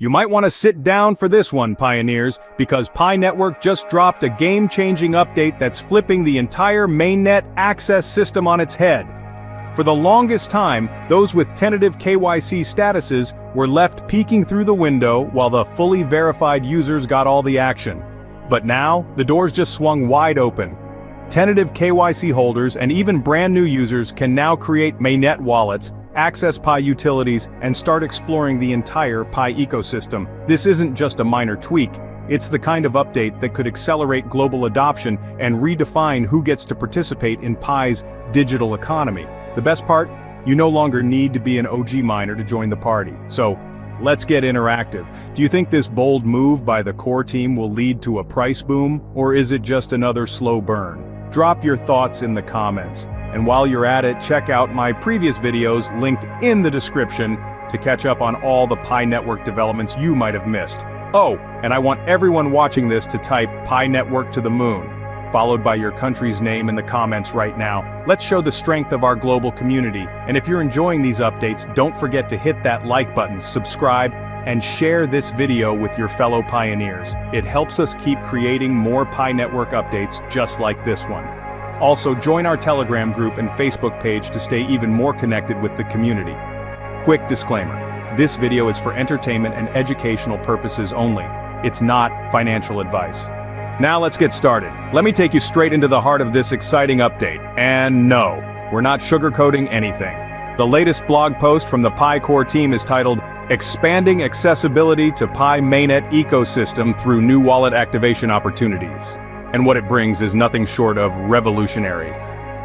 You might want to sit down for this one, pioneers, because Pi Network just dropped a game-changing update that's flipping the entire mainnet access system on its head. For the longest time, those with tentative KYC statuses were left peeking through the window while the fully verified users got all the action. But now, the doors just swung wide open. Tentative KYC holders and even brand new users can now create mainnet wallets, access Pi utilities, and start exploring the entire Pi ecosystem. This isn't just a minor tweak, it's the kind of update that could accelerate global adoption and redefine who gets to participate in Pi's digital economy. The best part? You no longer need to be an OG miner to join the party. So, let's get interactive. Do you think this bold move by the core team will lead to a price boom, or is it just another slow burn? Drop your thoughts in the comments. And while you're at it, check out my previous videos linked in the description to catch up on all the Pi Network developments you might have missed. Oh, and I want everyone watching this to type Pi Network to the moon, followed by your country's name in the comments right now. Let's show the strength of our global community. And if you're enjoying these updates, don't forget to hit that like button, subscribe, and share this video with your fellow pioneers. It helps us keep creating more Pi Network updates just like this one. Also, join our Telegram group and Facebook page to stay even more connected with the community. Quick disclaimer, this video is for entertainment and educational purposes only. It's not financial advice. Now let's get started. Let me take you straight into the heart of this exciting update. And no, we're not sugarcoating anything. The latest blog post from the Pi core team is titled, "Expanding Accessibility to Pi Mainnet Ecosystem Through New Wallet Activation Opportunities." And what it brings is nothing short of revolutionary.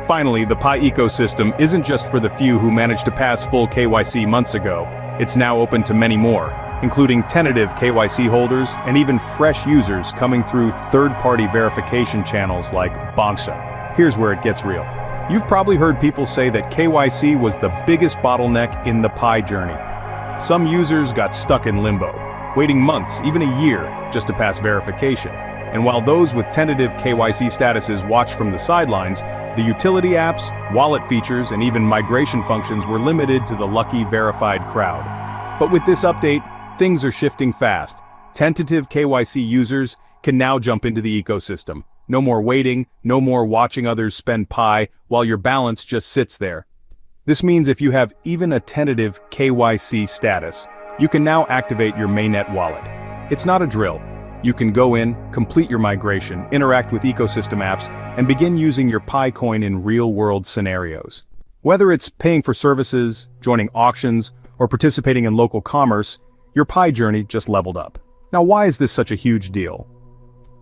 Finally, the Pi ecosystem isn't just for the few who managed to pass full KYC months ago. It's now open to many more, including tentative KYC holders and even fresh users coming through third-party verification channels like Banxa. Here's where it gets real. You've probably heard people say that KYC was the biggest bottleneck in the Pi journey. Some users got stuck in limbo, waiting months, even a year, just to pass verification. And while those with tentative KYC statuses watched from the sidelines, the utility apps, wallet features, and even migration functions were limited to the lucky verified crowd. But with this update, things are shifting fast. Tentative KYC users can now jump into the ecosystem. No more waiting, no more watching others spend Pi while your balance just sits there. This means if you have even a tentative KYC status, you can now activate your mainnet wallet. It's not a drill. You can go in, complete your migration, interact with ecosystem apps, and begin using your Pi coin in real-world scenarios. Whether it's paying for services, joining auctions, or participating in local commerce, your Pi journey just leveled up. Now, why is this such a huge deal?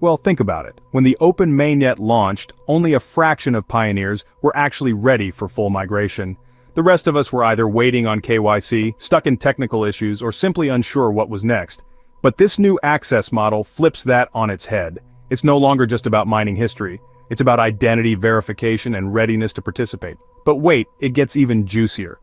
Well, think about it. When the open mainnet launched, only a fraction of pioneers were actually ready for full migration. The rest of us were either waiting on KYC, stuck in technical issues, or simply unsure what was next. But this new access model flips that on its head. It's no longer just about mining history. It's about identity verification and readiness to participate. But wait, it gets even juicier.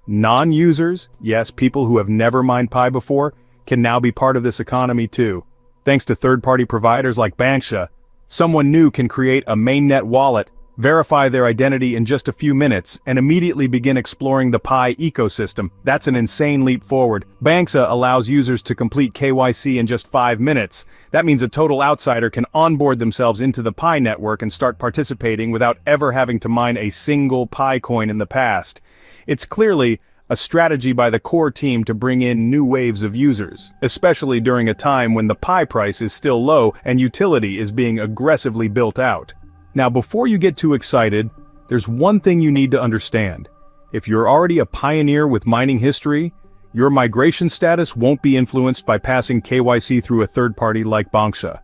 Non-users, yes, people who have never mined Pi before, can now be part of this economy too. Thanks to third-party providers like Banxa, someone new can create a mainnet wallet, verify their identity in just a few minutes, and immediately begin exploring the Pi ecosystem. That's an insane leap forward. Banxa allows users to complete KYC in just 5 minutes. That means a total outsider can onboard themselves into the Pi network and start participating without ever having to mine a single Pi coin in the past. It's clearly a strategy by the core team to bring in new waves of users, especially during a time when the Pi price is still low and utility is being aggressively built out. Now, before you get too excited, there's one thing you need to understand. If you're already a pioneer with mining history, your migration status won't be influenced by passing KYC through a third party like Banxa.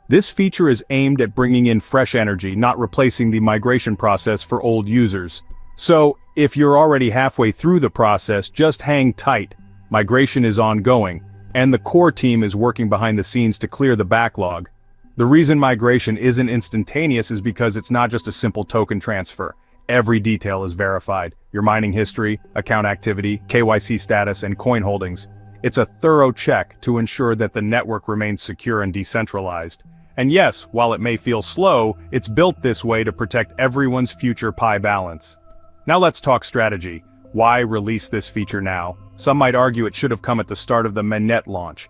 This feature is aimed at bringing in fresh energy, not replacing the migration process for old users. So, if you're already halfway through the process, just hang tight. Migration is ongoing, and the core team is working behind the scenes to clear the backlog. The reason migration isn't instantaneous is because it's not just a simple token transfer. Every detail is verified: your mining history, account activity, KYC status, and coin holdings. It's a thorough check to ensure that the network remains secure and decentralized. And yes, while it may feel slow, it's built this way to protect everyone's future Pi balance. Now let's talk strategy. Why release this feature now? Some might argue it should have come at the start of the mainnet launch.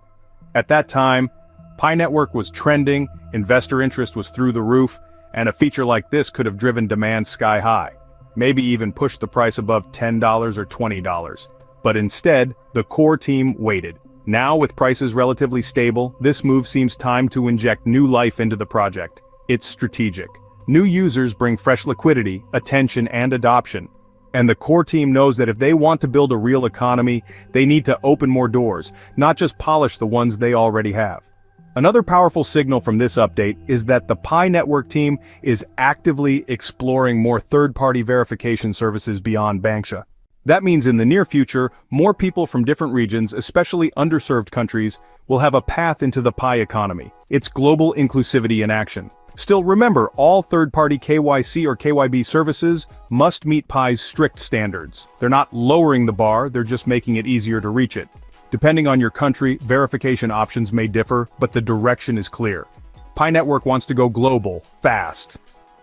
At that time, Pi Network was trending, investor interest was through the roof, and a feature like this could have driven demand sky high, maybe even pushed the price above $10 or $20. But instead, the core team waited. Now, with prices relatively stable, this move seems time to inject new life into the project. It's strategic. New users bring fresh liquidity, attention, and adoption. And the core team knows that if they want to build a real economy, they need to open more doors, not just polish the ones they already have. Another powerful signal from this update is that the Pi Network team is actively exploring more third-party verification services beyond Banksa. That means in the near future, more people from different regions, especially underserved countries, will have a path into the Pi economy. It's global inclusivity in action. Still, remember, all third-party KYC or KYB services must meet Pi's strict standards. They're not lowering the bar, they're just making it easier to reach it. Depending on your country, verification options may differ, but the direction is clear. Pi Network wants to go global, fast.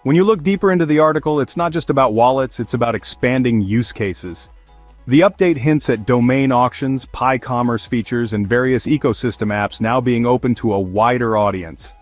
When you look deeper into the article, it's not just about wallets, it's about expanding use cases. The update hints at domain auctions, Pi commerce features, and various ecosystem apps now being open to a wider audience.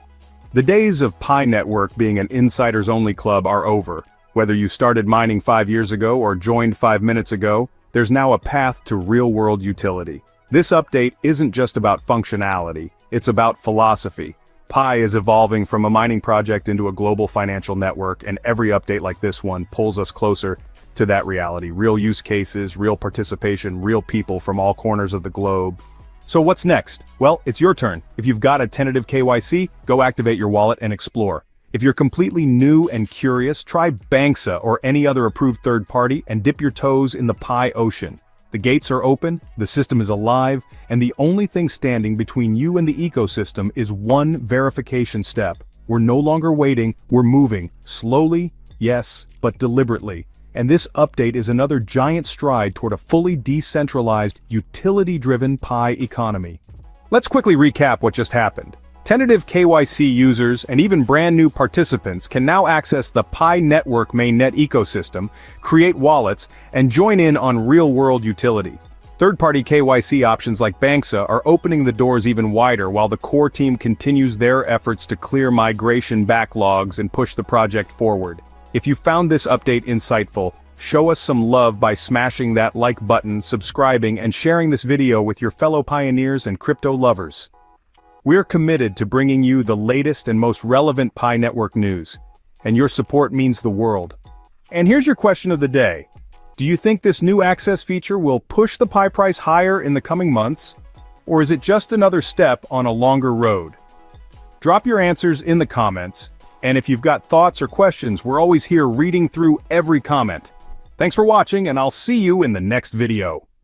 The days of Pi Network being an insiders-only club are over. Whether you started mining 5 years ago or joined 5 minutes ago, there's now a path to real-world utility. This update isn't just about functionality, it's about philosophy. Pi is evolving from a mining project into a global financial network, and every update like this one pulls us closer to that reality. Real use cases, real participation, real people from all corners of the globe. So what's next? Well, it's your turn. If you've got a tentative KYC, go activate your wallet and explore. If you're completely new and curious, try Banksa or any other approved third party and dip your toes in the Pi ocean. The gates are open, the system is alive, and the only thing standing between you and the ecosystem is one verification step. We're no longer waiting, we're moving. Slowly, yes, but deliberately. And this update is another giant stride toward a fully decentralized, utility-driven Pi economy. Let's quickly recap what just happened. Tentative KYC users and even brand new participants can now access the Pi Network mainnet ecosystem, create wallets, and join in on real-world utility. Third-party KYC options like Banksa are opening the doors even wider while the core team continues their efforts to clear migration backlogs and push the project forward. If you found this update insightful, show us some love by smashing that like button, subscribing, and sharing this video with your fellow pioneers and crypto lovers. We're committed to bringing you the latest and most relevant Pi Network news, and your support means the world. And here's your question of the day. Do you think this new access feature will push the Pi price higher in the coming months? Or is it just another step on a longer road? Drop your answers in the comments, and if you've got thoughts or questions, we're always here reading through every comment. Thanks for watching, and I'll see you in the next video.